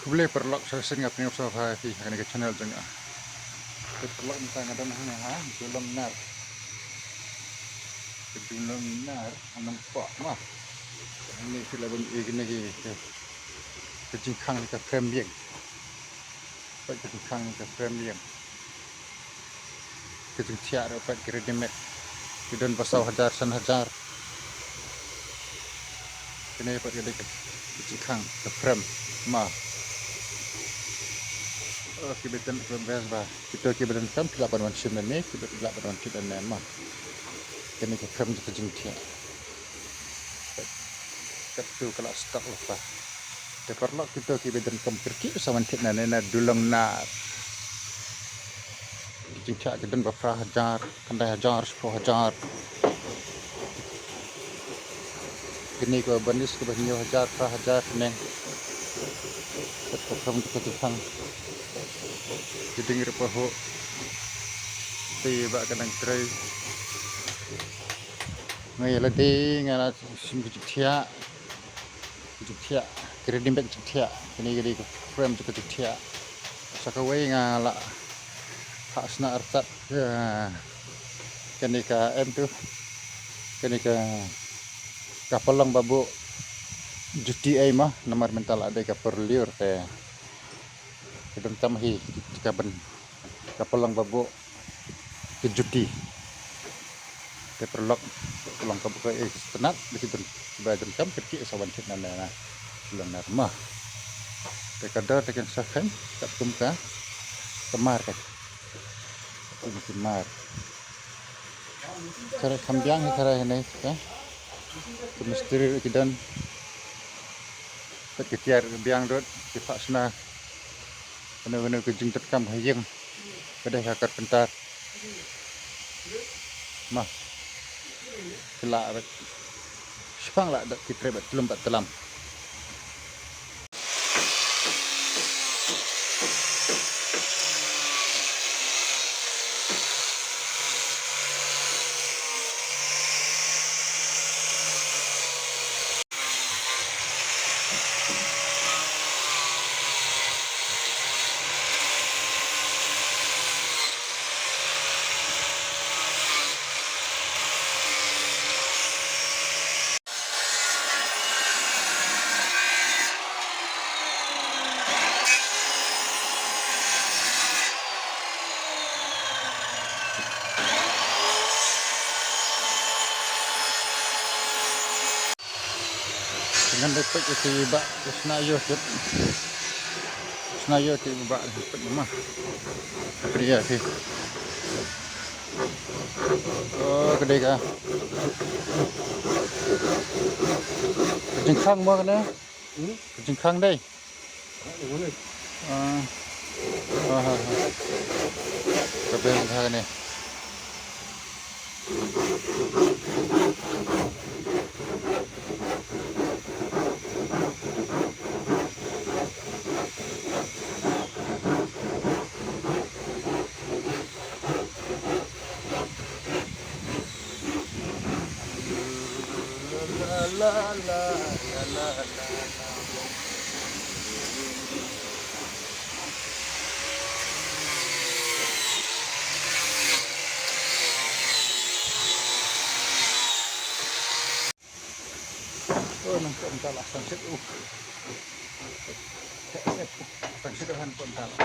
Boleh perlok saya sengap ni usah hati akan ke channel jengah. Perlok minta ngadan hang ha Dulongnar. Dulongnar nampak mah. Ini sila bun igni ke jingkhang ke frame yang. Pak ke jingkhang ke frame yang. Ke Jingthiah dapat kira demek. Kemudian pasau hajar san hajar. Kini dapat ke jingkhang ke frame mah. Kibetan kelas bah. Kita kibetan kam 8 sim ni, kita 8 kita mah. Kini ke frame ke Jingthiah. Katu kalau stok lupa. Deparlok kita kibetan kam kerki sawan kita nena Dulongnar. Jingthiah kita berapa hajar, kandai hajar, 10 hajar. Kini ke banis ke banyu hajar, 10 hajar neng. Kita frame ke Jingthiah. Jadi ngir paho tiba kadang tray ngai lati ngala sim Jingthiah kira dimbek Jingthiah kini gede frame ke Jingthiah sakawai ngala hasna artat kini ka em tu kini ka kapalang babu juti ai mah nomor mental ada ka foryou teh kedem tamhi jika ben kapalang babu kejuti perlok pulang ke buka tenat di situ badan kam kecil sawan cik nana Dulongnar mah tekadar tekan sakan tak tumka kemar kan kemar cara kambiang cara ini ya misteri kidan ketiar biang dot dipasna benar-benar kejing terkam hayeng kedai akar pentar mah kelak sepang lah dak kitre bat telum bat telam dengan dapat tiba senayo tiba dapat rumah pria sih oh kedai kah jingkhang mah kena jingkhang dai kabel dah ni la la la la la. Oh, nampak entahlah sunset. Sunset kan pun entahlah.